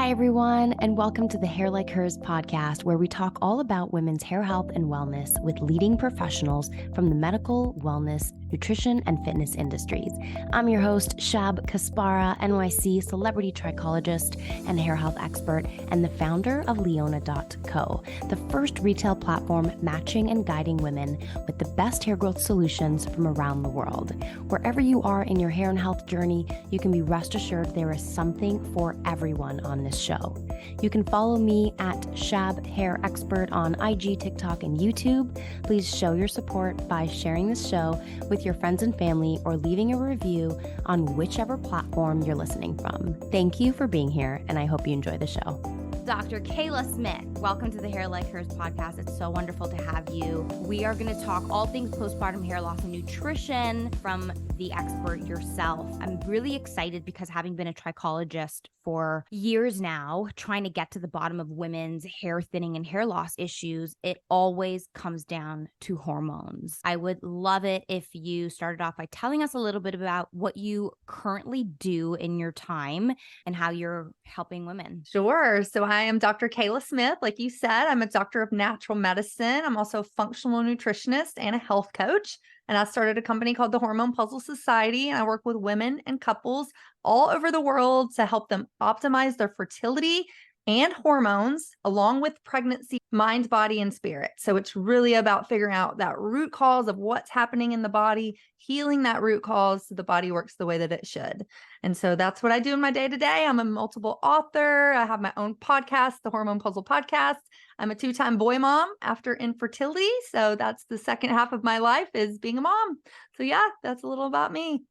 Hi, everyone, and welcome to the Hair Like Hers podcast, where we talk all about women's hair health and wellness with leading professionals from the medical, wellness, nutrition, and fitness industries. I'm your host, Shab Kaspara, NYC celebrity trichologist and hair health expert, and the founder of Leona.co, the first retail platform matching and guiding women with the best hair growth solutions from around the world. Wherever you are in your hair and health journey, you can be rest assured there is something for everyone on this show. You can follow me at Shab Hair Expert on IG, TikTok, and YouTube. Please show your support by sharing this show with your friends and family or leaving a review on whichever platform you're listening from. Thank you for being here, and I hope you enjoy the show. Dr. Kela Smith, welcome to the Hair Like Hers podcast. It's so wonderful to have you. We are going to talk all things postpartum hair loss and nutrition from the expert yourself. I'm really excited because having been a trichologist for years now, trying to get to the bottom of women's hair thinning and hair loss issues, it always comes down to hormones. I would love it if you started off by telling us a little bit about what you currently do in your time and how you're helping women. Sure. So I am Dr. Kela Smith. Like you said, I'm a doctor of natural medicine. I'm also a functional nutritionist and a health coach. And I started a company called the Hormone Puzzle Society. And I work with women and couples all over the world to help them optimize their fertility and hormones, along with pregnancy, mind, body, and spirit. So it's really about figuring out that root cause of what's happening in the body, healing that root cause so the body works the way that it should. And so that's what I do in my day-to-day. I'm a multiple author. I have my own podcast, the Hormone Puzzle Podcast. I'm a 2-time boy mom after infertility. So that's the second half of my life is being a mom. So yeah, that's a little about me.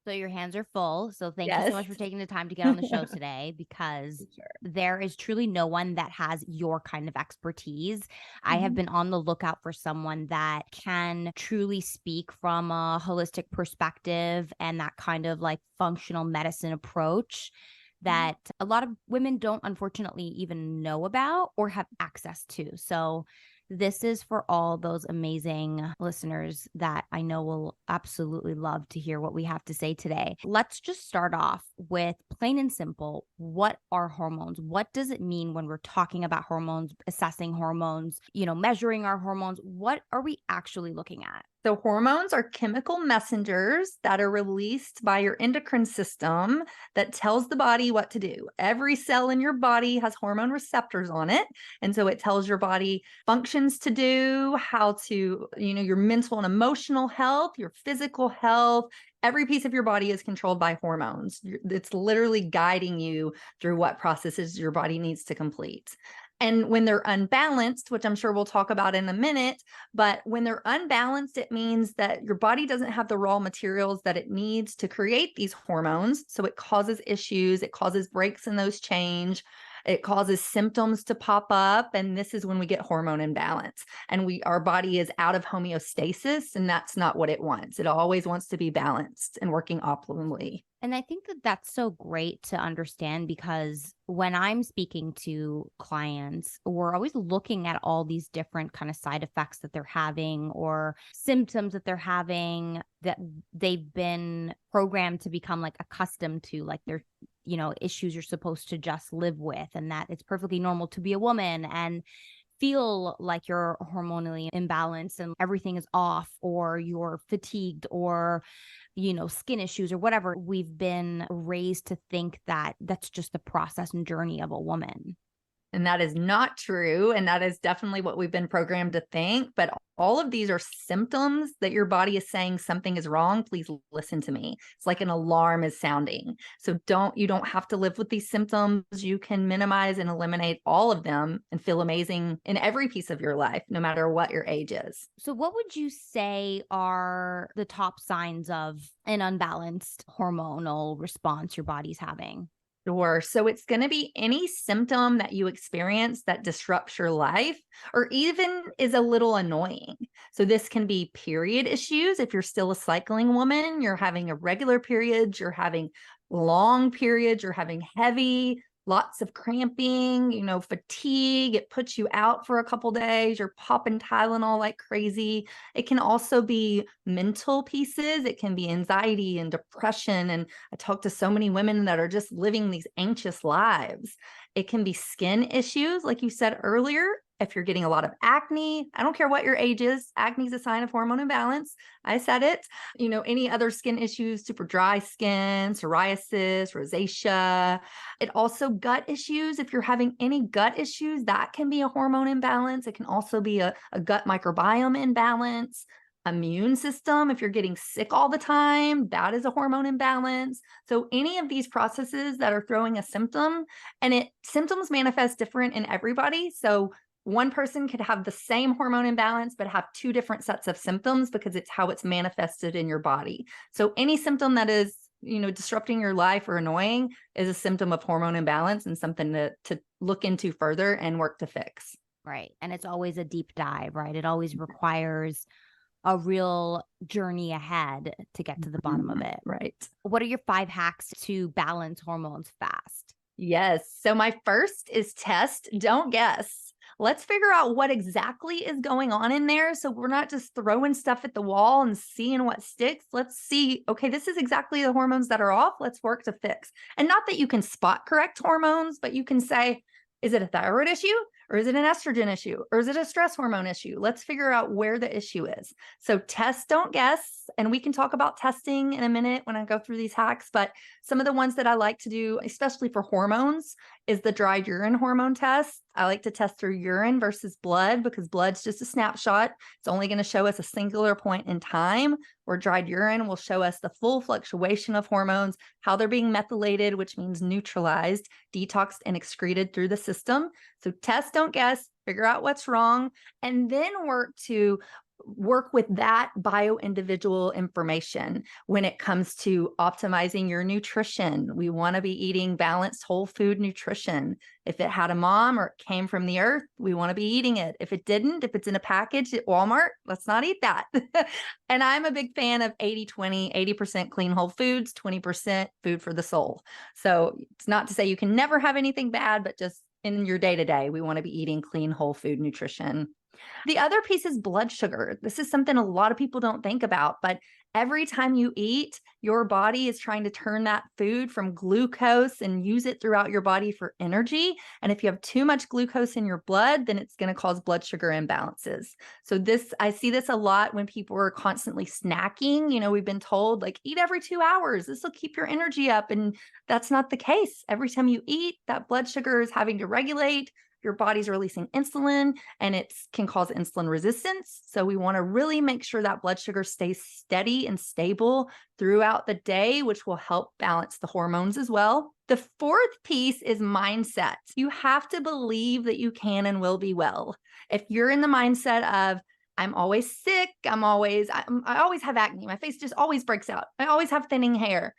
So your hands are full. So thank you so much for taking the time to get on the show today, because there is truly no one that has your kind of expertise. I have been on the lookout for someone that can truly speak from a holistic perspective and that kind of like functional medicine approach that a lot of women don't unfortunately even know about or have access to. So this is for all those amazing listeners that I know will absolutely love to hear what we have to say today. Let's just start off with plain and simple. What are hormones? What does it mean when we're talking about hormones, assessing hormones, measuring our hormones? What are we actually looking at? So hormones are chemical messengers that are released by your endocrine system that tells the body what to do. Every cell in your body has hormone receptors on it. And so it tells your body functions to do, how to, your mental and emotional health, your physical health. Every piece of your body is controlled by hormones. It's literally guiding you through what processes your body needs to complete. And when they're unbalanced, which I'm sure we'll talk about in a minute, but when they're unbalanced, it means that your body doesn't have the raw materials that it needs to create these hormones. So it causes issues, it causes breaks in those chains, it causes symptoms to pop up. And this is when we get hormone imbalance. And our body is out of homeostasis, and that's not what it wants. It always wants to be balanced and working optimally. And I think that that's so great to understand, because when I'm speaking to clients, we're always looking at all these different kind of side effects that they're having or symptoms that they're having that they've been programmed to become like accustomed to, like they're issues you're supposed to just live with, and that it's perfectly normal to be a woman and feel like you're hormonally imbalanced and everything is off, or you're fatigued, or skin issues or whatever. We've been raised to think that that's just the process and journey of a woman. And that is not true. And that is definitely what we've been programmed to think. But all of these are symptoms that your body is saying something is wrong. Please listen to me. It's like an alarm is sounding. So you don't have to live with these symptoms. You can minimize and eliminate all of them and feel amazing in every piece of your life, no matter what your age is. So what would you say are the top signs of an unbalanced hormonal response your body's having? Sure. So it's going to be any symptom that you experience that disrupts your life or even is a little annoying. So this can be period issues. If you're still a cycling woman, you're having irregular periods, you're having long periods, you're having heavy, lots of cramping, fatigue. It puts you out for a couple days. You're popping Tylenol like crazy. It can also be mental pieces. It can be anxiety and depression. And I talk to so many women that are just living these anxious lives. It can be skin issues, like you said earlier. If you're getting a lot of acne, I don't care what your age is, acne is a sign of hormone imbalance. I said it. Any other skin issues, super dry skin, psoriasis, rosacea. It also gut issues. If you're having any gut issues, that can be a hormone imbalance. It can also be a gut microbiome imbalance. Immune system, if you're getting sick all the time, that is a hormone imbalance. So any of these processes that are throwing a symptom, and symptoms manifest different in everybody. So one person could have the same hormone imbalance, but have two different sets of symptoms because it's how it's manifested in your body. So any symptom that is, disrupting your life or annoying is a symptom of hormone imbalance and something to look into further and work to fix. Right. And it's always a deep dive, right? It always requires a real journey ahead to get to the bottom of it. Right. What are your 5 hacks to balance hormones fast? Yes. So my first is test, don't guess. Let's figure out what exactly is going on in there. So we're not just throwing stuff at the wall and seeing what sticks. Let's see, okay, this is exactly the hormones that are off. Let's work to fix. And not that you can spot correct hormones, but you can say, is it a thyroid issue? Or is it an estrogen issue? Or is it a stress hormone issue? Let's figure out where the issue is. So test, don't guess. And we can talk about testing in a minute when I go through these hacks. But some of the ones that I like to do, especially for hormones, is the dried urine hormone test. I like to test through urine versus blood because blood's just a snapshot. It's only going to show us a singular point in time, where dried urine will show us the full fluctuation of hormones, how they're being methylated, which means neutralized, detoxed, and excreted through the system. So test, don't guess, figure out what's wrong, and then work with that bio-individual information when it comes to optimizing your nutrition. We want to be eating balanced whole food nutrition. If it had a mom or it came from the earth, we want to be eating it. If it didn't, if it's in a package at Walmart, let's not eat that. And I'm a big fan of 80-20, 80% clean whole foods, 20% food for the soul. So it's not to say you can never have anything bad, but just in your day-to-day, we want to be eating clean whole food nutrition. The other piece is blood sugar. This is something a lot of people don't think about, but every time you eat, your body is trying to turn that food from glucose and use it throughout your body for energy. And if you have too much glucose in your blood, then it's going to cause blood sugar imbalances. So I see this a lot when people are constantly snacking. We've been told eat every 2 hours. This will keep your energy up. And that's not the case. Every time you eat, that blood sugar is having to regulate. Your body's releasing insulin, and it can cause insulin resistance. So we want to really make sure that blood sugar stays steady and stable throughout the day, which will help balance the hormones as well. The fourth piece is mindset. You have to believe that you can and will be well. If you're in the mindset of, I'm always sick, I always have acne, my face just always breaks out, I always have thinning hair,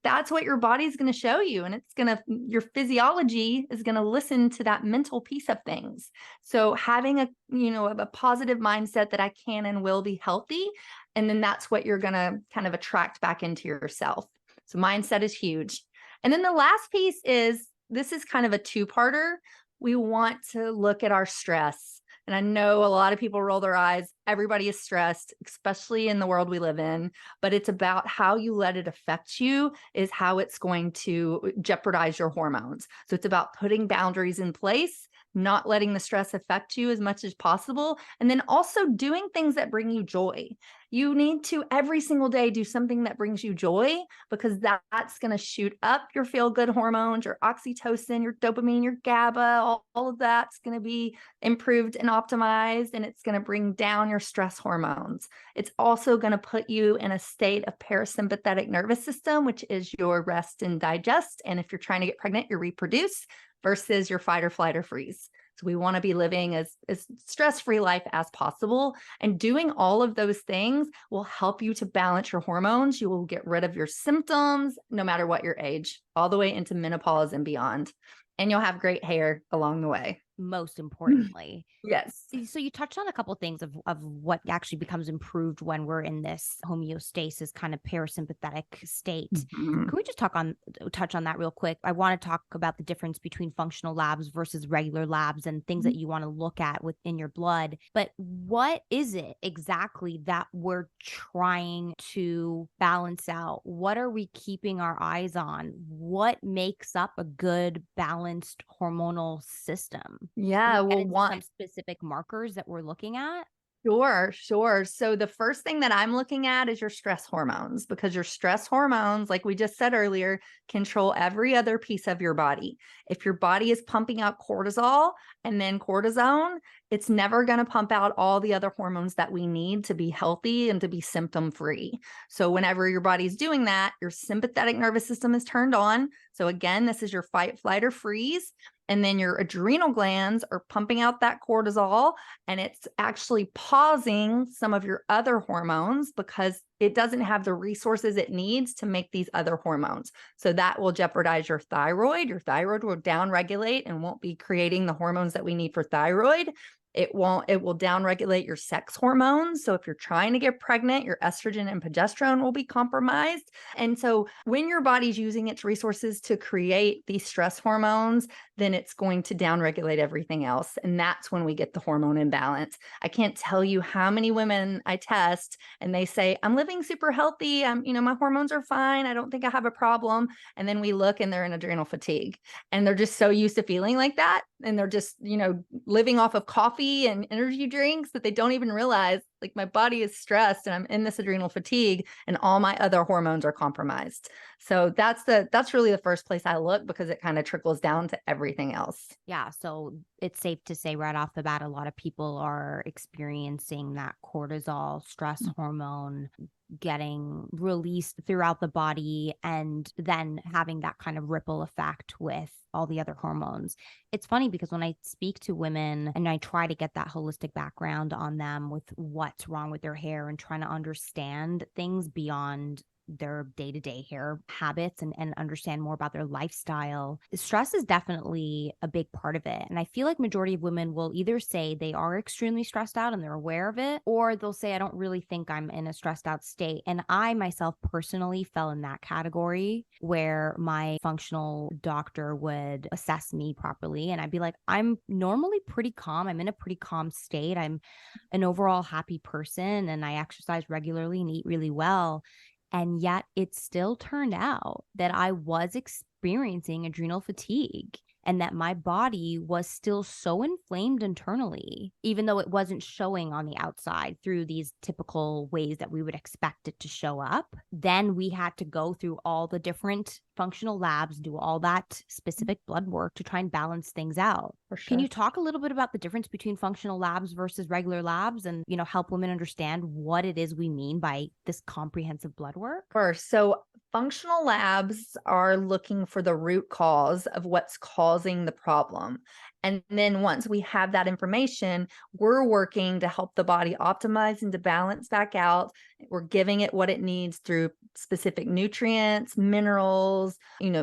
that's what your body's going to show you. And your physiology is going to listen to that mental piece of things. So having a positive mindset that I can and will be healthy. And then that's what you're going to kind of attract back into yourself. So mindset is huge. And then the last piece this is kind of a two-parter. We want to look at our stress. And I know a lot of people roll their eyes. Everybody is stressed, especially in the world we live in, but it's about how you let it affect you is how it's going to jeopardize your hormones. So it's about putting boundaries in place, not letting the stress affect you as much as possible, and then also doing things that bring you joy. You need to every single day do something that brings you joy, because that's going to shoot up your feel-good hormones, your oxytocin, your dopamine, your GABA, all of that's going to be improved and optimized, and it's going to bring down your stress hormones. It's also going to put you in a state of parasympathetic nervous system, which is your rest and digest. And if you're trying to get pregnant, you reproduce, versus your fight or flight or freeze. So we want to be living as stress-free life as possible. And doing all of those things will help you to balance your hormones. You will get rid of your symptoms, no matter what your age, all the way into menopause and beyond. And you'll have great hair along the way. most importantly. Yes. So you touched on a couple things of what actually becomes improved when we're in this homeostasis kind of parasympathetic state. Mhm. Can we just touch on that real quick? I want to talk about the difference between functional labs versus regular labs and things that you want to look at within your blood. But what is it exactly that we're trying to balance out? What are we keeping our eyes on? What makes up a good balanced hormonal system? Can Yeah, you get well, into some specific markers that we're looking at? Sure. So the first thing that I'm looking at is your stress hormones, because your stress hormones, like we just said earlier, control every other piece of your body. If your body is pumping out cortisol and then cortisone, it's never going to pump out all the other hormones that we need to be healthy and to be symptom free. So whenever your body's doing that, your sympathetic nervous system is turned on. So again, this is your fight, flight, or freeze. And then your adrenal glands are pumping out that cortisol, and it's actually pausing some of your other hormones because it doesn't have the resources it needs to make these other hormones. So that will jeopardize your thyroid. Your thyroid will downregulate and won't be creating the hormones that we need for thyroid. It will downregulate your sex hormones. So if you're trying to get pregnant, your estrogen and progesterone will be compromised. And so when your body's using its resources to create these stress hormones, then it's going to downregulate everything else. And that's when we get the hormone imbalance. I can't tell you how many women I test and they say, I'm living super healthy. My hormones are fine. I don't think I have a problem. And then we look and they're in adrenal fatigue, and they're just so used to feeling like that. And they're just, living off of coffee and energy drinks that they don't even realize, like, my body is stressed and I'm in this adrenal fatigue and all my other hormones are compromised. So that's really the first place I look, because it kind of trickles down to everything else. Yeah, so it's safe to say right off the bat, a lot of people are experiencing that cortisol stress hormone getting released throughout the body and then having that kind of ripple effect with all the other hormones. It's funny because when I speak to women and I try to get that holistic background on them with what's wrong with their hair and trying to understand things beyond their day-to-day hair habits and understand more about their lifestyle, stress is definitely a big part of it. And I feel like majority of women will either say they are extremely stressed out and they're aware of it, or they'll say, I don't really think I'm in a stressed out state. And I myself personally fell in that category where my functional doctor would assess me properly. And I'd be like, I'm normally pretty calm. I'm in a pretty calm state. I'm an overall happy person and I exercise regularly and eat really well. And yet it still turned out that I was experiencing adrenal fatigue and that my body was still so inflamed internally, even though it wasn't showing on the outside through these typical ways that we would expect it to show up. Then we had to go through all the different functional labs, do all that specific blood work to try and balance things out. For sure. Can you talk a little bit about the difference between functional labs versus regular labs and, help women understand what it is we mean by this comprehensive blood work? First, so functional labs are looking for the root cause of what's causing the problem. And then once we have that information, we're working to help the body optimize and to balance back out. We're giving it what it needs through specific nutrients, minerals,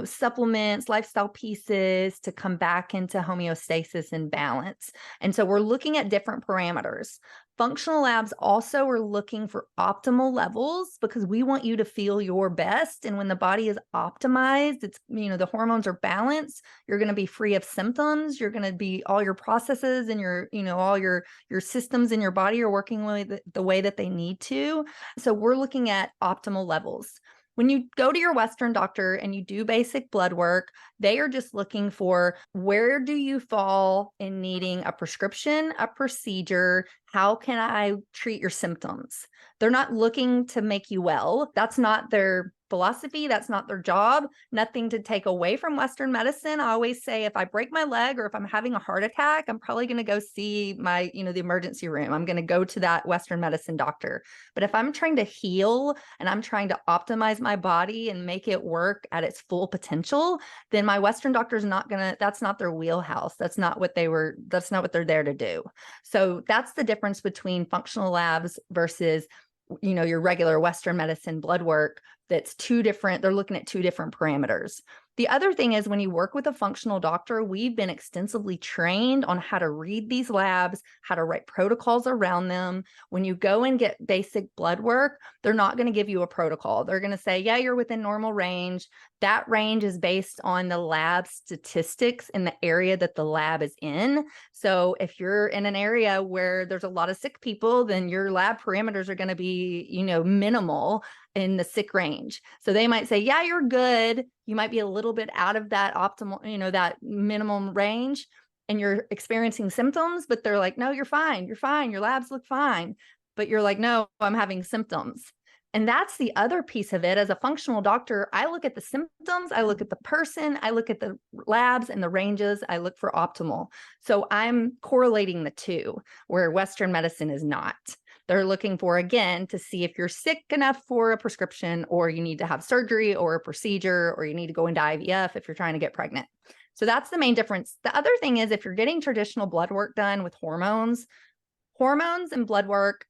supplements, lifestyle pieces to come back into homeostasis and balance. And so we're looking at different parameters. Functional labs also are looking for optimal levels because we want you to feel your best. And when the body is optimized, it's, the hormones are balanced, you're going to be free of symptoms. You're going to be, all your processes and all your systems in your body are working the way that they need to. So we're looking at optimal levels. When you go to your Western doctor and you do basic blood work, they are just looking for, where do you fall in needing a prescription, a procedure? How can I treat your symptoms? They're not looking to make you well. That's not their philosophy. That's not their job. Nothing to take away from Western medicine. I always say, if I break my leg or if I'm having a heart attack, I'm probably going to go see my, the emergency room. I'm going to go to that Western medicine doctor. But if I'm trying to heal and I'm trying to optimize my body and make it work at its full potential, then my Western doctor is not going to, that's not their wheelhouse. That's not what they're there to do. So that's the difference between functional labs versus, your regular Western medicine blood work. That's two different, they're looking at two different parameters. The other thing is when you work with a functional doctor, we've been extensively trained on how to read these labs, how to write protocols around them. When you go and get basic blood work, they're not going to give you a protocol. They're going to say, yeah, you're within normal range. That range is based on the lab statistics in the area that the lab is in. So if you're in an area where there's a lot of sick people, then your lab parameters are going to be, minimal in the sick range. So they might say, yeah, you're good. You might be a little bit out of that optimal, that minimum range, and you're experiencing symptoms, but they're like, no, you're fine. You're fine. Your labs look fine. But you're like, no, I'm having symptoms. And that's the other piece of it. As a functional doctor, I look at the symptoms, I look at the person, I look at the labs and the ranges, I look for optimal. So I'm correlating the two, where Western medicine is not. They're looking for, again, to see if you're sick enough for a prescription, or you need to have surgery or a procedure, or you need to go into IVF if you're trying to get pregnant. So that's the main difference. The other thing is, if you're getting traditional blood work done with hormones and blood work,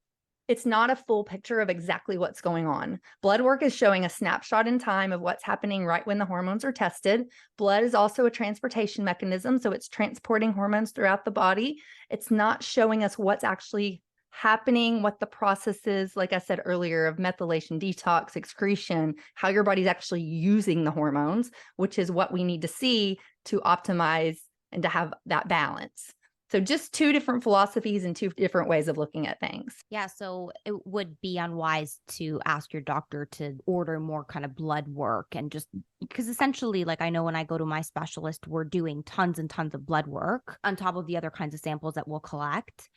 it's not a full picture of exactly what's going on. Blood work is showing a snapshot in time of what's happening right when the hormones are tested. Blood is also a transportation mechanism, so it's transporting hormones throughout the body. It's not showing us what's actually happening, what the process is, like I said earlier, of methylation, detox, excretion, how your body's actually using the hormones, which is what we need to see to optimize and to have that balance. So just two different philosophies and two different ways of looking at things. Yeah, so it would be unwise to ask your doctor to order more kind of blood work, and just because essentially, like, I know when I go to my specialist, we're doing tons and tons of blood work on top of the other kinds of samples that we'll collect.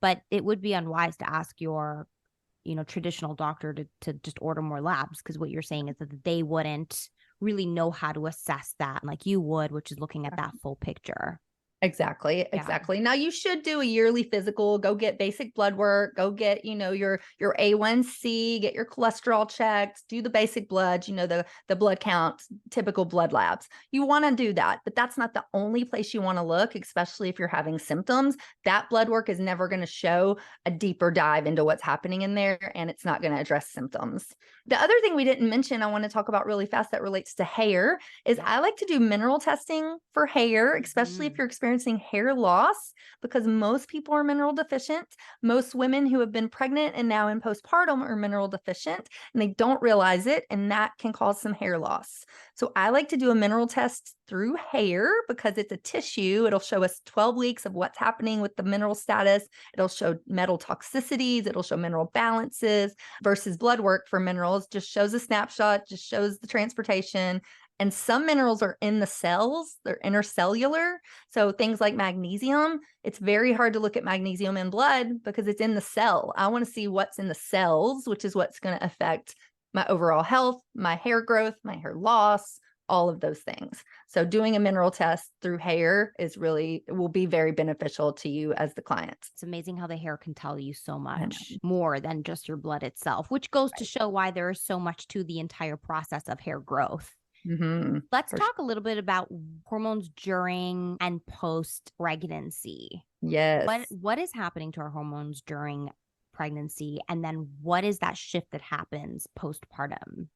But it would be unwise to ask your, traditional doctor to just order more labs, because what you're saying is that they wouldn't really know how to assess that like you would, which is looking at that full picture. Exactly. Now you should do a yearly physical, go get basic blood work, go get, your A1C, get your cholesterol checked, do the basic blood, the blood count, typical blood labs. You want to do that, but that's not the only place you want to look, especially if you're having symptoms. That blood work is never going to show a deeper dive into what's happening in there, and it's not going to address symptoms. The other thing we didn't mention, I want to talk about really fast that relates to hair, is I like to do mineral testing for hair, especially if you're experiencing hair loss, because most people are mineral deficient. Most women who have been pregnant and now in postpartum are mineral deficient, and they don't realize it, and that can cause some hair loss. So I like to do a mineral test through hair because it's a tissue. It'll show us 12 weeks of what's happening with the mineral status. It'll show metal toxicities. It'll show mineral balances, versus blood work for minerals just shows a snapshot, just shows the transportation. And some minerals are in the cells, they're intercellular. So things like magnesium, it's very hard to look at magnesium in blood because it's in the cell. I want to see what's in the cells, which is what's going to affect my overall health, my hair growth, my hair loss, all of those things. So doing a mineral test through hair will be very beneficial to you as the client. It's amazing how the hair can tell you so much more than just your blood itself, which goes to show why there is so much to the entire process of hair growth. Mm-hmm. Let's talk a little bit about hormones during and post pregnancy. Yes. What is happening to our hormones during pregnancy, and then what is that shift that happens postpartum?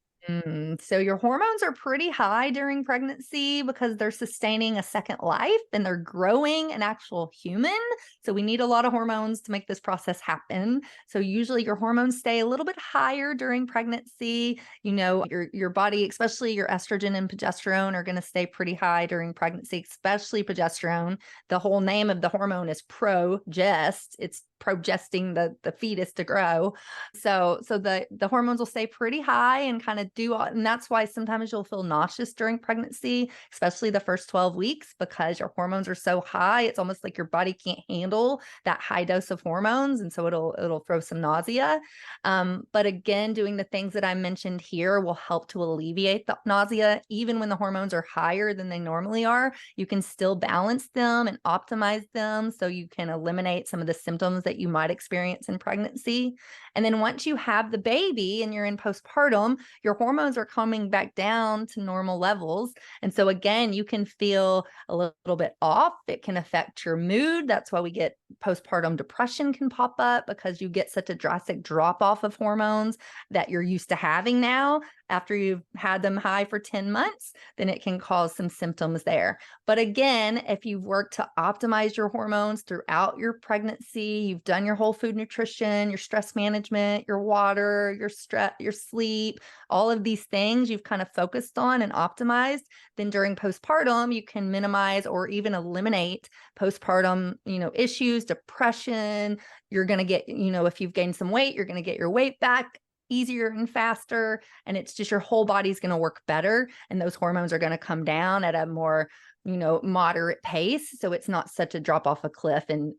So your hormones are pretty high during pregnancy because they're sustaining a second life and they're growing an actual human. So we need a lot of hormones to make this process happen. So usually your hormones stay a little bit higher during pregnancy. Your body, especially your estrogen and progesterone, are going to stay pretty high during pregnancy, especially progesterone. The whole name of the hormone is progest. It's progesting the fetus to grow. So the hormones will stay pretty high and kind of and that's why sometimes you'll feel nauseous during pregnancy, especially the first 12 weeks, because your hormones are so high. It's almost like your body can't handle that high dose of hormones. And so it'll throw some nausea. But again, doing the things that I mentioned here will help to alleviate the nausea. Even when the hormones are higher than they normally are, you can still balance them and optimize them so you can eliminate some of the symptoms that you might experience in pregnancy. And then once you have the baby and you're in postpartum, your hormones are coming back down to normal levels. And so again, you can feel a little bit off. It can affect your mood. That's why we get postpartum depression can pop up, because you get such a drastic drop off of hormones that you're used to having now. after you've had them high for 10 months, then it can cause some symptoms there. But again, if you've worked to optimize your hormones throughout your pregnancy, you've done your whole food nutrition, your stress management, your water, your stress, your sleep, all of these things you've kind of focused on and optimized, then during postpartum, you can minimize or even eliminate postpartum, issues, depression. You're going to get, if you've gained some weight, you're going to get your weight back easier and faster. And it's just your whole body's going to work better. And those hormones are going to come down at a more, moderate pace. So it's not such a drop off a cliff and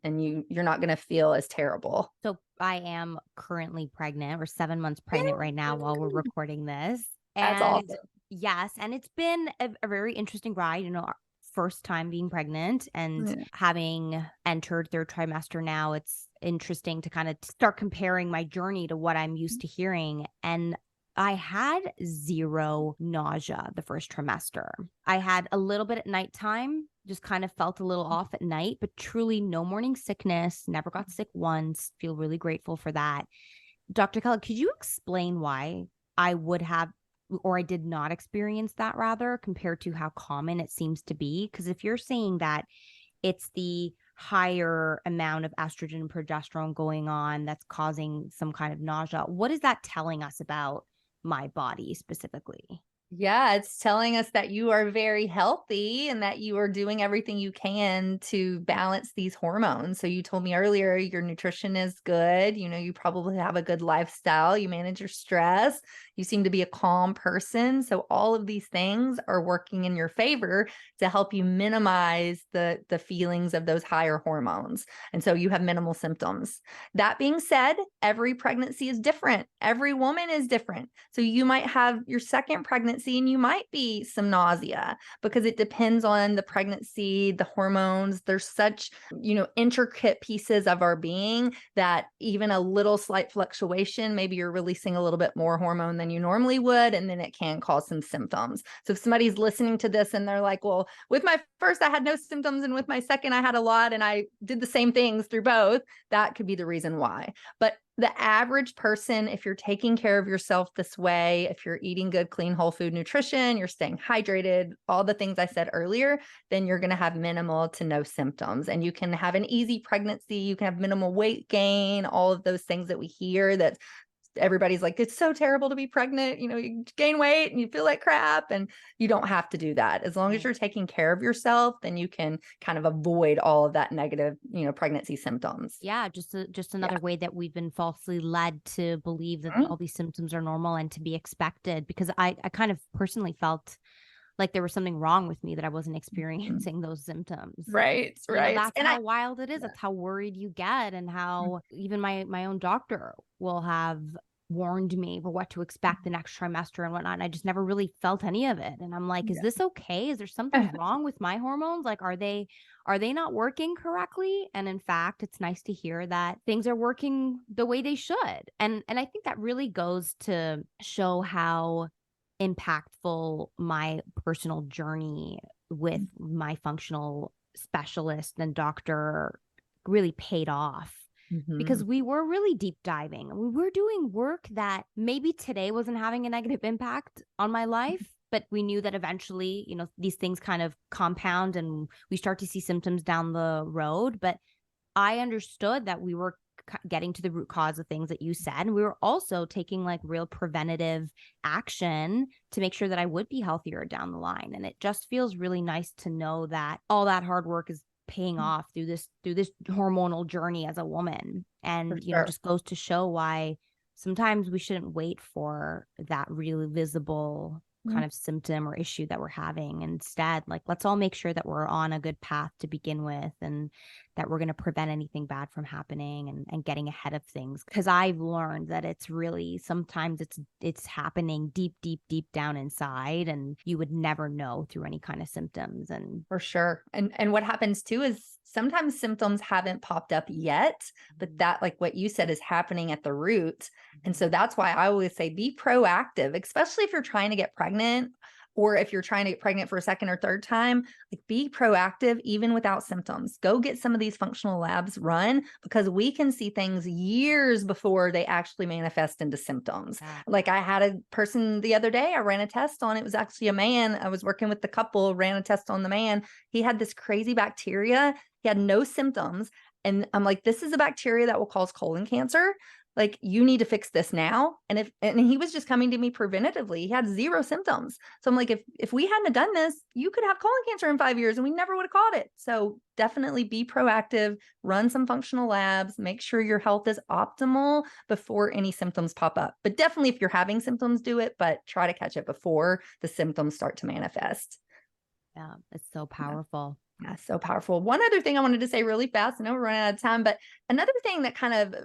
you're not going to feel as terrible. So I am currently pregnant. We're 7 months pregnant right now while we're recording this. That's awesome. Yes. And it's been a very interesting ride, our first time being pregnant and having entered third trimester now. It's interesting to kind of start comparing my journey to what I'm used to hearing. And I had zero nausea the first trimester. I had a little bit at nighttime, just kind of felt a little off at night, but truly no morning sickness, never got sick once, feel really grateful for that. Dr. Kela, could you explain why I would have, or I did not experience that rather, compared to how common it seems to be? Because if you're saying that it's the higher amount of estrogen and progesterone going on that's causing some kind of nausea, what is that telling us about my body specifically? Yeah, it's telling us that you are very healthy and that you are doing everything you can to balance these hormones. So you told me earlier your nutrition is good. You probably have a good lifestyle. You manage your stress. You seem to be a calm person. So all of these things are working in your favor to help you minimize the feelings of those higher hormones. And so you have minimal symptoms. That being said, every pregnancy is different. Every woman is different. So you might have your second pregnancy and you might be some nausea because it depends on the pregnancy, the hormones. There's such, intricate pieces of our being that even a little slight fluctuation, maybe you're releasing a little bit more hormone than you normally would, and then it can cause some symptoms. So if somebody's listening to this and they're like, well, with my first, I had no symptoms, and with my second, I had a lot, and I did the same things through both, that could be the reason why. But the average person, if you're taking care of yourself this way, if you're eating good, clean, whole food nutrition, you're staying hydrated, all the things I said earlier, then you're going to have minimal to no symptoms. And you can have an easy pregnancy. You can have minimal weight gain, all of those things that we hear that everybody's like, it's so terrible to be pregnant. You gain weight and you feel like crap, and you don't have to do that. As long as you're taking care of yourself, then you can kind of avoid all of that negative, pregnancy symptoms. Yeah. Just another way that we've been falsely led to believe that all these symptoms are normal and to be expected, because I kind of personally felt like there was something wrong with me that I wasn't experiencing those symptoms. Right. That's and how wild it is. That's how worried you get, and how even my own doctor will have warned me for what to expect the next trimester and whatnot. And I just never really felt any of it. And I'm like, is this okay? Is there something wrong with my hormones? Like, are they not working correctly? And in fact, it's nice to hear that things are working the way they should. And I think that really goes to show how impactful my personal journey with my functional specialist and doctor really paid off. Because we were really deep diving. We were doing work that maybe today wasn't having a negative impact on my life, but we knew that eventually, these things kind of compound and we start to see symptoms down the road. But I understood that we were getting to the root cause of things that you said. And we were also taking like real preventative action to make sure that I would be healthier down the line. And it just feels really nice to know that all that hard work is paying off through this hormonal journey as a woman. And just goes to show why sometimes we shouldn't wait for that really visible kind of symptom or issue that we're having. Instead, like, let's all make sure that we're on a good path to begin with, and that we're going to prevent anything bad from happening and getting ahead of things. Because I've learned that it's really, sometimes it's happening deep down inside, and you would never know through any kind of symptoms. And for sure. And what happens too is sometimes symptoms haven't popped up yet, but that, like what you said, is happening at the root. And so that's why I always say be proactive, especially if you're trying to get pregnant. or if you're trying to get pregnant for a second or third time, like be proactive even without symptoms. Go get some of these functional labs run, because we can see things years before they actually manifest into symptoms. Yeah. Like I had a person the other day, I ran a test on, it was actually a man. I was working with the couple, ran a test on the man. He had this crazy bacteria. He had no symptoms. And I'm like, this is a bacteria that will cause colon cancer. Like, you need to fix this now. And he was just coming to me preventatively. He had 0 symptoms. So I'm like, if we hadn't done this, you could have colon cancer in 5 years and we never would have caught it. So definitely be proactive, run some functional labs, make sure your health is optimal before any symptoms pop up. But definitely if you're having symptoms, do it, but try to catch it before the symptoms start to manifest. Yeah, it's so powerful. Yeah, so powerful. One other thing I wanted to say really fast, I know we're running out of time, but another thing that kind of,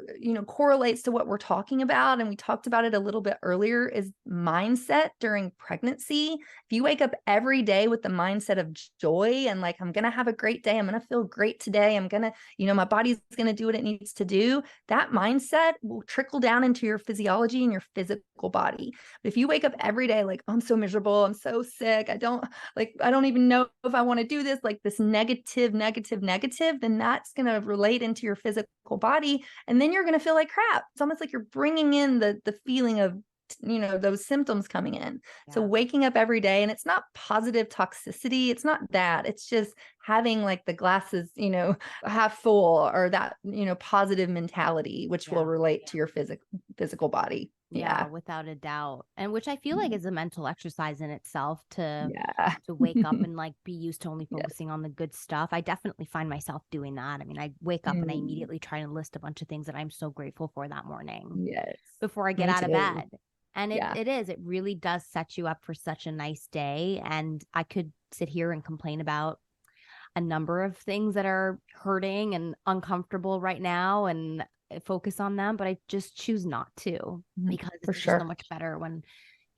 correlates to what we're talking about, and we talked about it a little bit earlier, is mindset during pregnancy. If you wake up every day with the mindset of joy and like, I'm going to have a great day, I'm going to feel great today, I'm going to, my body's going to do what it needs to do, that mindset will trickle down into your physiology and your physical body. But if you wake up every day like, oh, I'm so miserable, I'm so sick, I don't even know if I want to do this, like this negative, then that's going to relate into your physical body. And then you're going to feel like crap. It's almost like you're bringing in the feeling of, those symptoms coming in. Yeah. So waking up every day, and it's not positive toxicity. It's not that. It's just having like the glasses, half full, or that, positive mentality, which will relate to your physical body. Yeah, without a doubt. And which I feel like is a mental exercise in itself to wake up and like be used to only focusing on the good stuff. I definitely find myself doing that. I mean, I wake up and I immediately try to list a bunch of things that I'm so grateful for that morning. Yes. Before I get out of bed. And it really does set you up for such a nice day. And I could sit here and complain about a number of things that are hurting and uncomfortable right now and focus on them, but I just choose not to, because it's just so much better when,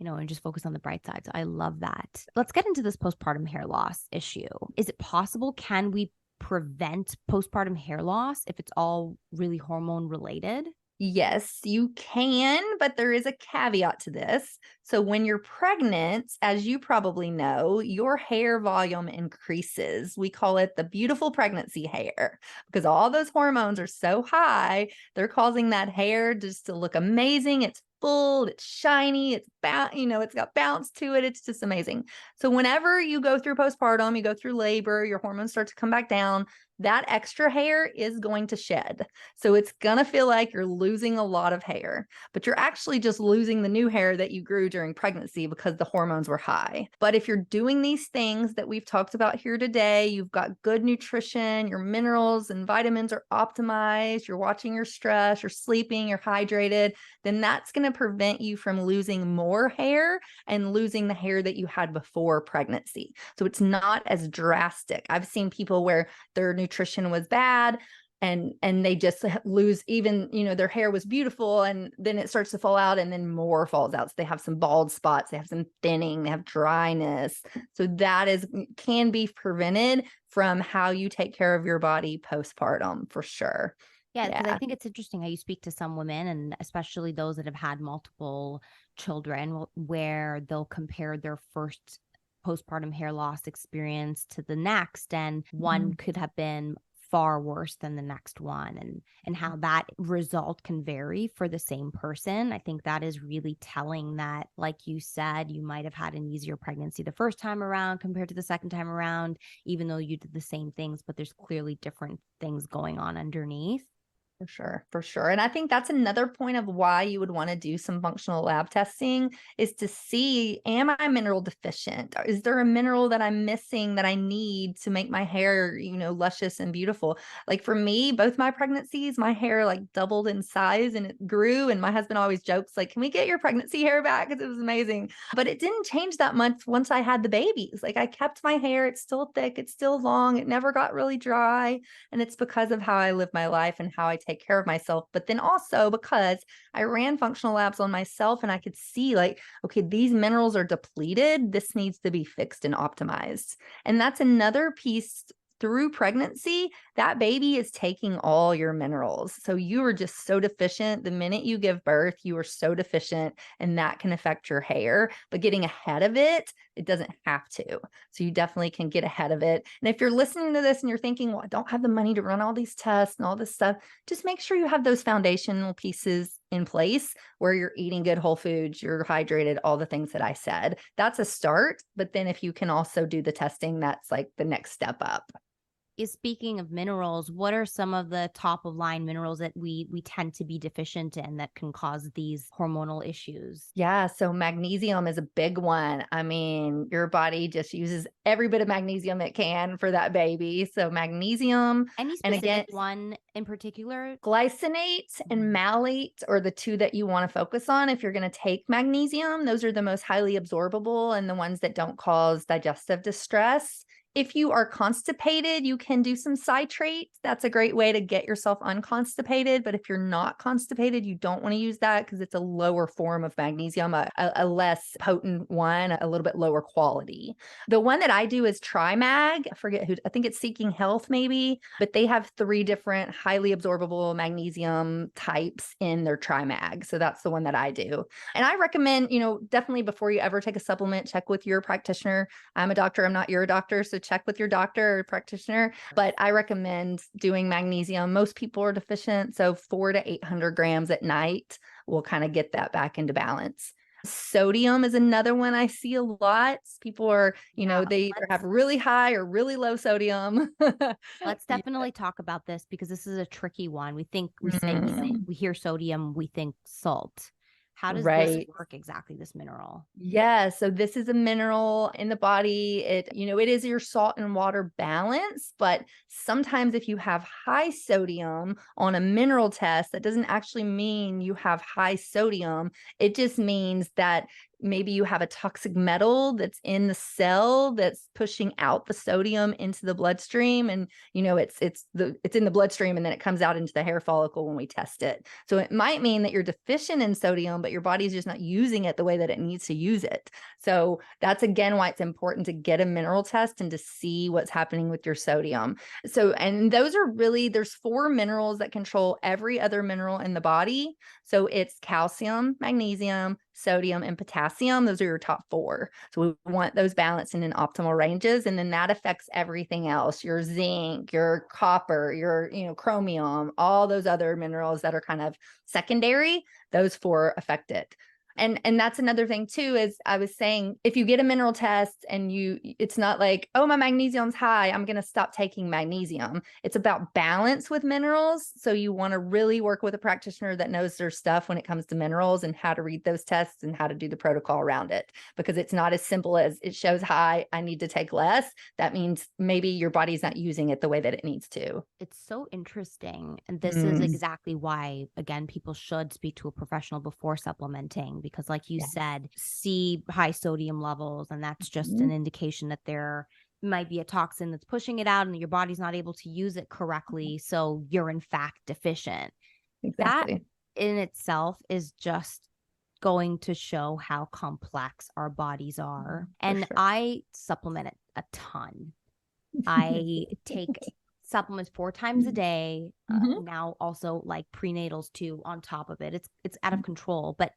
and just focus on the bright side. So I love that. Let's get into this postpartum hair loss issue. Is it possible? Can we prevent postpartum hair loss if it's all really hormone related? Yes, you can, but there is a caveat to this. So when you're pregnant, as you probably know, your hair volume increases. We call it the beautiful pregnancy hair, because all those hormones are so high, they're causing that hair just to look amazing. It's full, it's shiny, it's it's got bounce to it. It's just amazing. So whenever you go through postpartum, you go through labor, your hormones start to come back down, that extra hair is going to shed. So it's going to feel like you're losing a lot of hair, but you're actually just losing the new hair that you grew during pregnancy because the hormones were high. But if you're doing these things that we've talked about here today, you've got good nutrition, your minerals and vitamins are optimized, you're watching your stress, you're sleeping, you're hydrated, then that's going to prevent you from losing more hair and losing the hair that you had before pregnancy. So it's not as drastic. I've seen people where their nutrition was bad and they just lose, even, their hair was beautiful and then it starts to fall out and then more falls out. So they have some bald spots, they have some thinning, they have dryness. So that can be prevented from how you take care of your body postpartum, for sure. Yeah, because I think it's interesting how you speak to some women, and especially those that have had multiple children, where they'll compare their first postpartum hair loss experience to the next, and one could have been far worse than the next one, and how that result can vary for the same person. I think that is really telling that, like you said, you might have had an easier pregnancy the first time around compared to the second time around, even though you did the same things, but there's clearly different things going on underneath. For sure. And I think that's another point of why you would want to do some functional lab testing, is to see, am I mineral deficient? Is there a mineral that I'm missing that I need to make my hair, luscious and beautiful? Like for me, both my pregnancies, my hair like doubled in size and it grew. And my husband always jokes like, can we get your pregnancy hair back? Because it was amazing. But it didn't change that much once I had the babies. Like I kept my hair, it's still thick, it's still long, it never got really dry. And it's because of how I live my life and how I take care of myself. But then also because I ran functional labs on myself and I could see like, okay, these minerals are depleted. This needs to be fixed and optimized. And that's another piece through pregnancy, that baby is taking all your minerals. So you are just so deficient. The minute you give birth, you are so deficient, and that can affect your hair. But getting ahead of it, it doesn't have to. So you definitely can get ahead of it. And if you're listening to this and you're thinking, well, I don't have the money to run all these tests and all this stuff, just make sure you have those foundational pieces in place where you're eating good whole foods, you're hydrated, all the things that I said. That's a start. But then if you can also do the testing, that's like the next step up. Speaking of minerals, what are some of the top of line minerals that we tend to be deficient in that can cause these hormonal issues? Yeah, so magnesium is a big one. I mean, your body just uses every bit of magnesium it can for that baby. So magnesium, Any and specific again, one in particular? glycinate and malate are the two that you want to focus on if you're going to take magnesium. Those are the most highly absorbable and the ones that don't cause digestive distress. If you are constipated, you can do some citrate. That's a great way to get yourself unconstipated. But if you're not constipated, you don't want to use that because it's a lower form of magnesium, a less potent one, a little bit lower quality. The one that I do is Trimag. I forget who, I think it's Seeking Health maybe, but they have 3 different highly absorbable magnesium types in their Trimag. So that's the one that I do. And I recommend, definitely before you ever take a supplement, check with your practitioner. I'm a doctor. I'm not your doctor. So check with your doctor or practitioner, but I recommend doing magnesium. Most people are deficient. So 400 to 800 grams at night will kind of get that back into balance. Sodium is another one I see a lot. People are, they either have really high or really low sodium. Let's definitely talk about this because this is a tricky one. We hear sodium, we think salt. How does this work exactly, this mineral? Yeah, so this is a mineral in the body. It is your salt and water balance, but sometimes if you have high sodium on a mineral test, that doesn't actually mean you have high sodium. It just means that maybe you have a toxic metal that's in the cell that's pushing out the sodium into the bloodstream. And, it's in the bloodstream and then it comes out into the hair follicle when we test it. So it might mean that you're deficient in sodium, but your body's just not using it the way that it needs to use it. So that's again why it's important to get a mineral test and to see what's happening with your sodium. So, and those are really, there's 4 minerals that control every other mineral in the body. So it's calcium, magnesium, sodium, and potassium. Those are your top 4. So we want those balanced and in optimal ranges. And then that affects everything else, your zinc, your copper, your, chromium, all those other minerals that are kind of secondary, those 4 affect it. And that's another thing too, is I was saying, if you get a mineral test and it's not like, oh, my magnesium's high, I'm going to stop taking magnesium. It's about balance with minerals. So you want to really work with a practitioner that knows their stuff when it comes to minerals and how to read those tests and how to do the protocol around it, because it's not as simple as it shows high, I need to take less. That means maybe your body's not using it the way that it needs to. It's so interesting. And this is exactly why, again, people should speak to a professional before supplementing, because like you said, see high sodium levels, and that's just an indication that there might be a toxin that's pushing it out and your body's not able to use it correctly. So you're in fact deficient. Exactly. That in itself is just going to show how complex our bodies are. And I supplement it a ton. I take supplements 4 times a day. Now also like prenatals too on top of it. It's out of control, but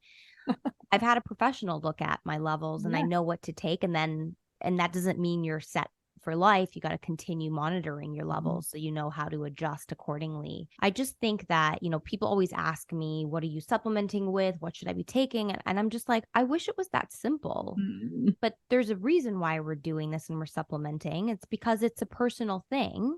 I've had a professional look at my levels and I know what to take. And that doesn't mean you're set for life. You got to continue monitoring your levels so you know how to adjust accordingly. I just think that, people always ask me, what are you supplementing with? What should I be taking? And I'm just like, I wish it was that simple. But there's a reason why we're doing this and we're supplementing. It's because it's a personal thing.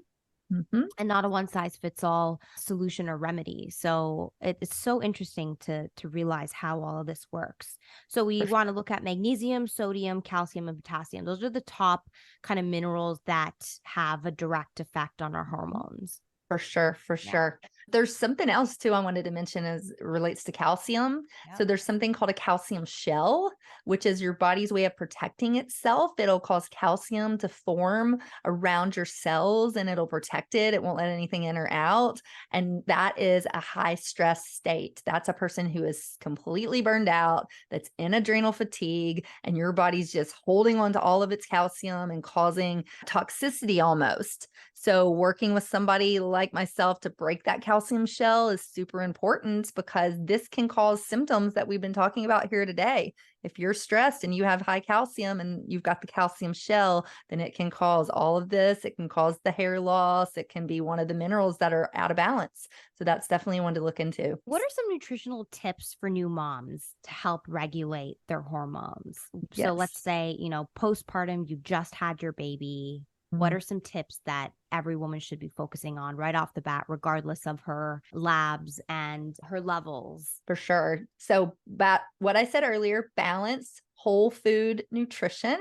And not a one size fits all solution or remedy. So it's so interesting to realize how all of this works. So we want to look at magnesium, sodium, calcium, and potassium. Those are the top kind of minerals that have a direct effect on our hormones. For sure. There's something else too I wanted to mention as it relates to calcium. So there's something called a calcium shell, which is your body's way of protecting itself. It'll cause calcium to form around your cells and it'll protect it. It won't let anything in or out. And that is a high stress state. That's a person who is completely burned out, that's in adrenal fatigue, and your body's just holding on to all of its calcium and causing toxicity almost. So working with somebody like myself to break that calcium shell is super important, because this can cause symptoms that we've been talking about here today. If you're stressed and you have high calcium and you've got the calcium shell, then it can cause all of this. It can cause the hair loss. It can be one of the minerals that are out of balance. So that's definitely one to look into. What are some nutritional tips for new moms to help regulate their hormones? Yes. So let's say, postpartum, you just had your baby. What are some tips that every woman should be focusing on right off the bat, regardless of her labs and her levels? For sure. So what I said earlier, balanced whole food nutrition,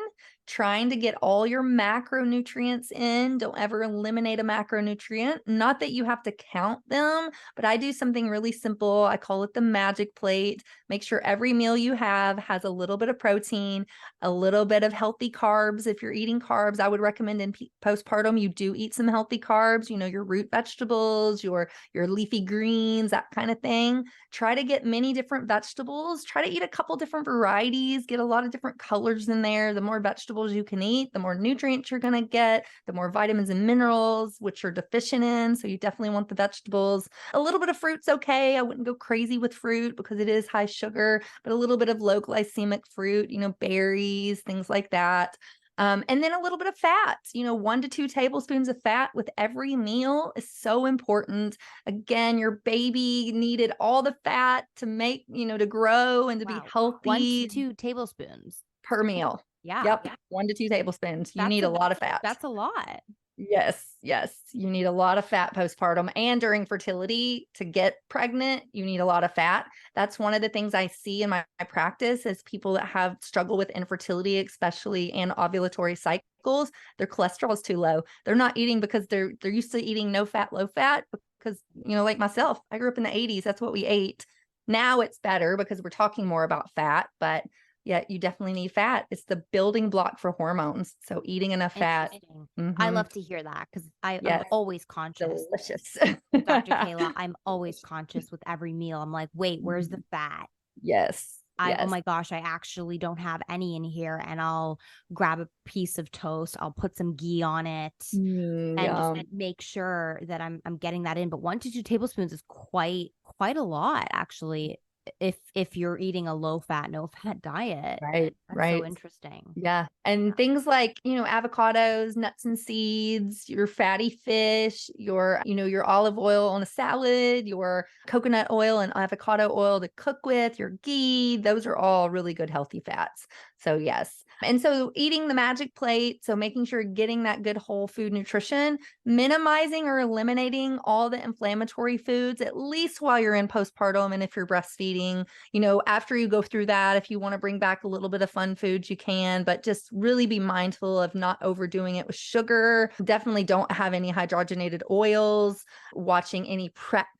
trying to get all your macronutrients in. Don't ever eliminate a macronutrient. Not that you have to count them, but I do something really simple. I call it the magic plate. Make sure every meal you have has a little bit of protein, a little bit of healthy carbs. If you're eating carbs, I would recommend in postpartum, you do eat some healthy carbs, your root vegetables, your leafy greens, that kind of thing. Try to get many different vegetables. Try to eat a couple different varieties, get a lot of different colors in there. The more vegetables you can eat, the more nutrients you're going to get, the more vitamins and minerals, which you're deficient in. So you definitely want the vegetables. A little bit of fruit's okay. I wouldn't go crazy with fruit because it is high sugar, but a little bit of low glycemic fruit, berries, things like that. And then a little bit of fat, 1 to 2 tablespoons of fat with every meal is so important. Again, your baby needed all the fat to make, to grow and to be healthy. 1 to 2 tablespoons per meal. Yeah. Yep. 1 to 2 tablespoons. You need a lot of fat. That's a lot. Yes. You need a lot of fat postpartum and during fertility. To get pregnant, you need a lot of fat. That's one of the things I see in my practice is people that have struggle with infertility, especially and ovulatory cycles. Their cholesterol is too low. They're not eating because they're used to eating no fat, low fat, because, like myself, I grew up in the 80s. That's what we ate. Now it's better because we're talking more about fat, but yeah, you definitely need fat. It's the building block for hormones. So eating enough fat. I love to hear that because I'm always conscious. Delicious. Dr. Kela, I'm always conscious with every meal. I'm like, wait, where's the fat? Yes. Oh my gosh, I actually don't have any in here. And I'll grab a piece of toast. I'll put some ghee on it and just make sure that I'm getting that in. But 1 to 2 tablespoons is quite a lot, actually. If you're eating a low fat, no fat diet. Right. That's so interesting. Yeah. And things like, avocados, nuts and seeds, your fatty fish, your olive oil on a salad, your coconut oil and avocado oil to cook with, your ghee, those are all really good healthy fats. So yes. And so eating the magic plate, so making sure you're getting that good whole food nutrition, minimizing or eliminating all the inflammatory foods, at least while you're in postpartum. And if you're breastfeeding, after you go through that, if you want to bring back a little bit of fun foods, you can, but just really be mindful of not overdoing it with sugar. Definitely don't have any hydrogenated oils, watching any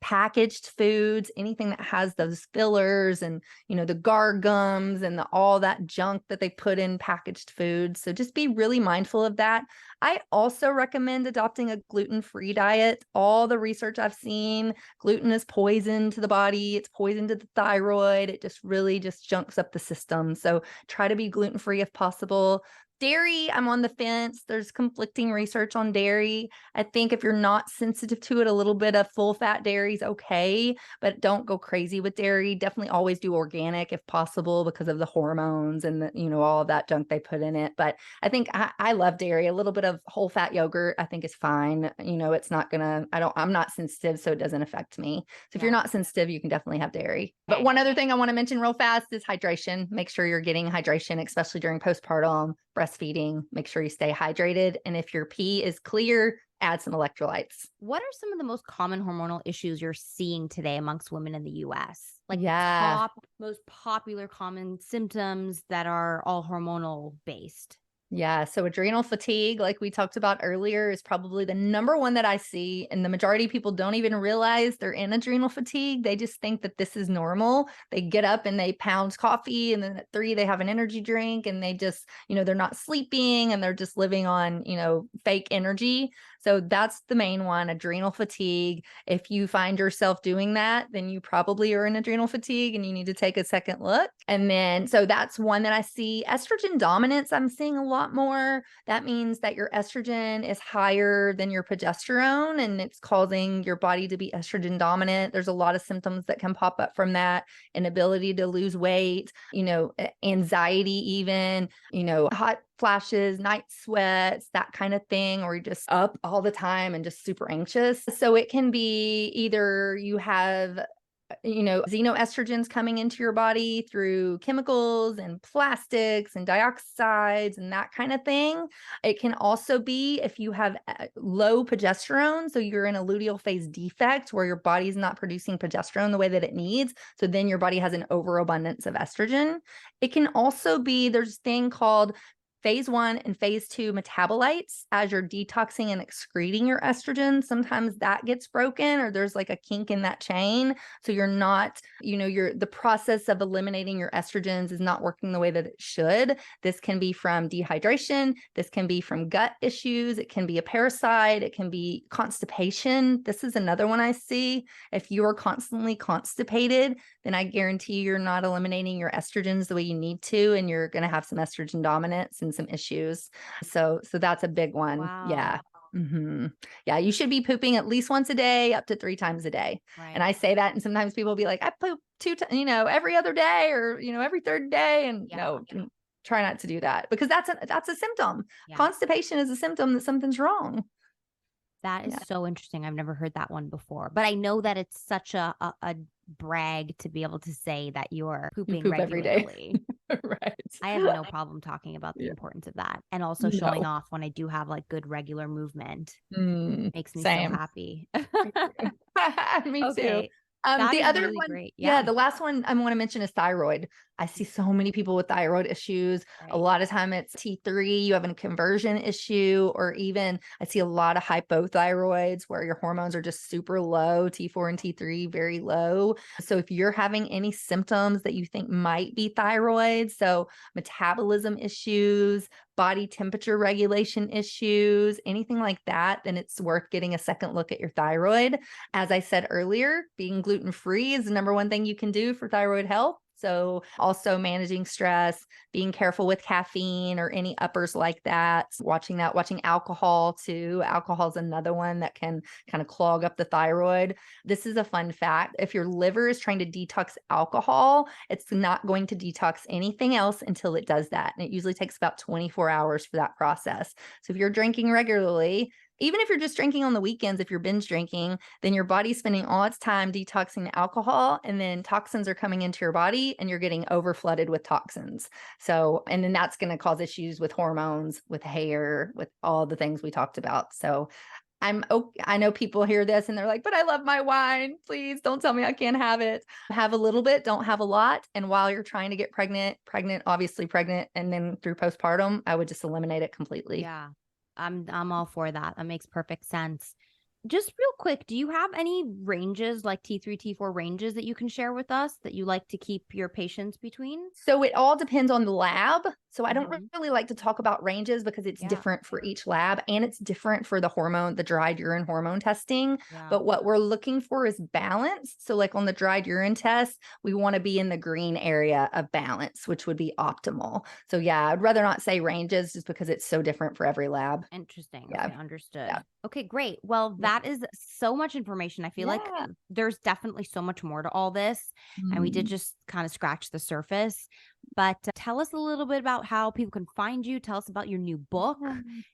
packaged foods, anything that has those fillers and, the guar gums and all that junk that they put in packaged foods. So just be really mindful of that. I also recommend adopting a gluten-free diet. All the research I've seen, gluten is poison to the body. It's poison to the thyroid. It just really junks up the system. So try to be gluten-free if possible. Dairy, I'm on the fence. There's conflicting research on dairy. I think if you're not sensitive to it, a little bit of full fat dairy is okay, but don't go crazy with dairy. Definitely always do organic if possible because of the hormones and all of that junk they put in it. But I think I love dairy. A little bit of whole fat yogurt I think is fine. It's not I'm not sensitive, so it doesn't affect me. So if you're not sensitive, you can definitely have dairy. But one other thing I want to mention real fast is hydration. Make sure you're getting hydration, especially during postpartum, breastfeeding. Make sure you stay hydrated. And if your pee is clear, add some electrolytes. What are some of the most common hormonal issues you're seeing today amongst women in the US? Like top most popular common symptoms that are all hormonal based? Yeah. So adrenal fatigue, like we talked about earlier, is probably the number one that I see. And the majority of people don't even realize they're in adrenal fatigue. They just think that this is normal. They get up and they pound coffee. And then at 3, they have an energy drink and they just, they're not sleeping and they're just living on, fake energy. So that's the main one, adrenal fatigue. If you find yourself doing that, then you probably are in adrenal fatigue and you need to take a second look. And then, so that's one that I see. Estrogen dominance, I'm seeing a lot lot more, that means that your estrogen is higher than your progesterone, and it's causing your body to be estrogen dominant. There's a lot of symptoms that can pop up from that: inability to lose weight, anxiety, even, hot flashes, night sweats, that kind of thing, or you're just up all the time and just super anxious. So it can be either you have xenoestrogens coming into your body through chemicals and plastics and dioxides and that kind of thing. It can also be if you have low progesterone, so you're in a luteal phase defect where your body's not producing progesterone the way that it needs, so then your body has an overabundance of estrogen. It can also be, there's a thing called phase 1 and phase 2 metabolites. As you're detoxing and excreting your estrogen, sometimes that gets broken, or there's like a kink in that chain. So you're not, the process of eliminating your estrogens is not working the way that it should. This can be from dehydration. This can be from gut issues. It can be a parasite. It can be constipation. This is another one I see. If you are constantly constipated, then I guarantee you're not eliminating your estrogens the way you need to, and you're going to have some estrogen dominance and some issues. So that's a big one. Wow. Yeah. Yeah. You should be pooping at least once a day, up to 3 times a day. Right. And I say that, and sometimes people will be like, I poop 2 times, every other day, or, every third day. And try not to do that, because that's a symptom. Yeah. Constipation is a symptom that something's wrong. That is so interesting. I've never heard that one before, but I know that it's such a brag to be able to say that you're pooping regularly. Every day. Right. I have no problem talking about the importance of that, and also showing off when I do have like good regular movement. Makes me so happy. Me Okay. too. The other really one, great. the last one I want to mention is thyroid. I see so many people with thyroid issues. Right. A lot of time it's T3, you have a conversion issue, or even I see a lot of hypothyroids where your hormones are just super low, T4 and T3 very low. So if you're having any symptoms that you think might be thyroid, so metabolism issues, body temperature regulation issues, anything like that, then it's worth getting a second look at your thyroid. As I said earlier, being gluten-free is the number one thing you can do for thyroid health. So also managing stress, being careful with caffeine or any uppers like that, watching alcohol too. Alcohol is another one that can kind of clog up the thyroid. This is a fun fact. If your liver is trying to detox alcohol, it's not going to detox anything else until it does that. And it usually takes about 24 hours for that process. So if you're drinking regularly, even if you're just drinking on the weekends, if you're binge drinking, then your body's spending all its time detoxing the alcohol, and then toxins are coming into your body and you're getting over flooded with toxins. So, and then that's going to cause issues with hormones, with hair, with all the things we talked about. So I know people hear this and they're like, but I love my wine. Please don't tell me I can't have it. Have a little bit, don't have a lot. And while you're trying to get obviously pregnant, and then through postpartum, I would just eliminate it completely. Yeah. I'm all for that. That makes perfect sense. Just real quick, do you have any ranges, like T3, T4 ranges that you can share with us that you like to keep your patients between? So it all depends on the lab. So I don't really like to talk about ranges because it's different for each lab, and it's different for the dried urine hormone testing. Yeah. But what we're looking for is balance. So like on the dried urine test, we want to be in the green area of balance, which would be optimal. So yeah, I'd rather not say ranges just because it's so different for every lab. Interesting. Yeah. Okay, understood. Yeah. Okay, great. Well, that is so much information. I feel like there's definitely so much more to all this. And we did just kind of scratch the surface. But tell us a little bit about how people can find you. Tell us about your new book,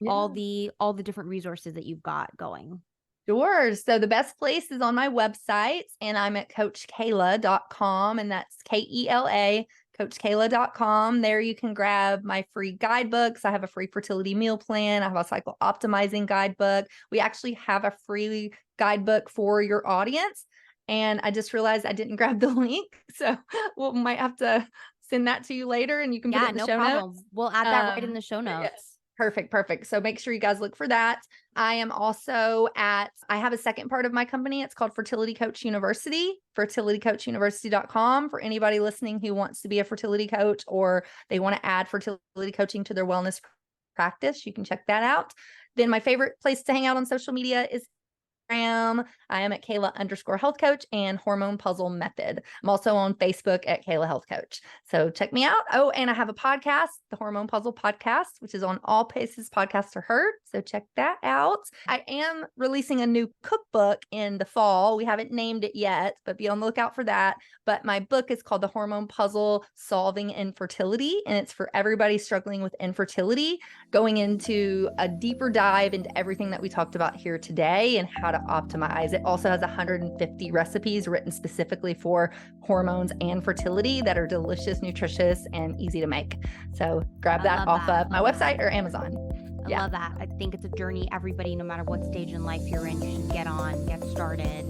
all the different resources that you've got going. Sure. So the best place is on my website, and I'm at coachkela.com, and that's KELA, coachkela.com. There you can grab my free guidebooks. I have a free fertility meal plan. I have a cycle optimizing guidebook. We actually have a free guidebook for your audience. And I just realized I didn't grab the link. So we might have to send that to you later, and you can put it in the show notes. We'll add that right in the show notes. Yes. Perfect. So make sure you guys look for that. I am also I have a second part of my company. It's called Fertility Coach University, fertilitycoachuniversity.com, for anybody listening who wants to be a fertility coach, or they want to add fertility coaching to their wellness practice. You can check that out. Then my favorite place to hang out on social media is I am at Kela_health coach and Hormone Puzzle Method. I'm also on Facebook at Kela Health Coach. So check me out. Oh, and I have a podcast, the Hormone Puzzle Podcast, which is on all places podcasts are heard. So check that out. I am releasing a new cookbook in the fall. We haven't named it yet, but be on the lookout for that. But my book is called The Hormone Puzzle Solving Infertility, and it's for everybody struggling with infertility, going into a deeper dive into everything that we talked about here today and how to optimize. It also has 150 recipes written specifically for hormones and fertility that are delicious, nutritious, and easy to make. So grab that off of my website or Amazon. I love that. I think it's a journey everybody, no matter what stage in life you're in, you should get on, get started,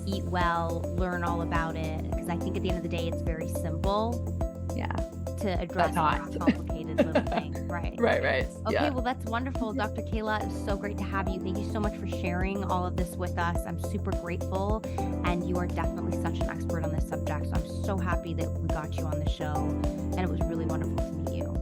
eat well, learn all about it. Because I think at the end of the day, it's very simple. To address that complicated little thing. Right. Right. Okay, well, that's wonderful. Dr. Kela, it's so great to have you. Thank you so much for sharing all of this with us. I'm super grateful, and you are definitely such an expert on this subject. So I'm so happy that we got you on the show, and it was really wonderful to meet you.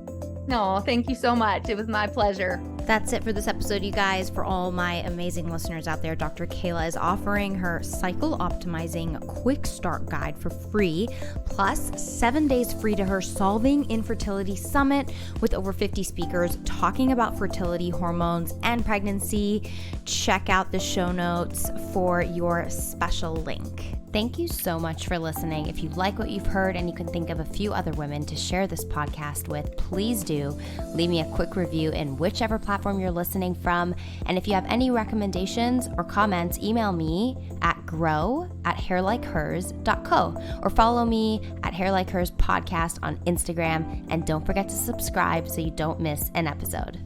No, thank you so much. It was my pleasure. That's it for this episode, you guys. For all my amazing listeners out there, Dr. Kela is offering her cycle optimizing quick start guide for free, plus 7 days free to her Solving Infertility Summit with over 50 speakers talking about fertility, hormones, and pregnancy. Check out the show notes for your special link. Thank you so much for listening. If you like what you've heard and you can think of a few other women to share this podcast with, please do leave me a quick review in whichever platform you're listening from. And if you have any recommendations or comments, email me at grow@hairlikehers.co or follow me at hairlikehers podcast on Instagram. And don't forget to subscribe so you don't miss an episode.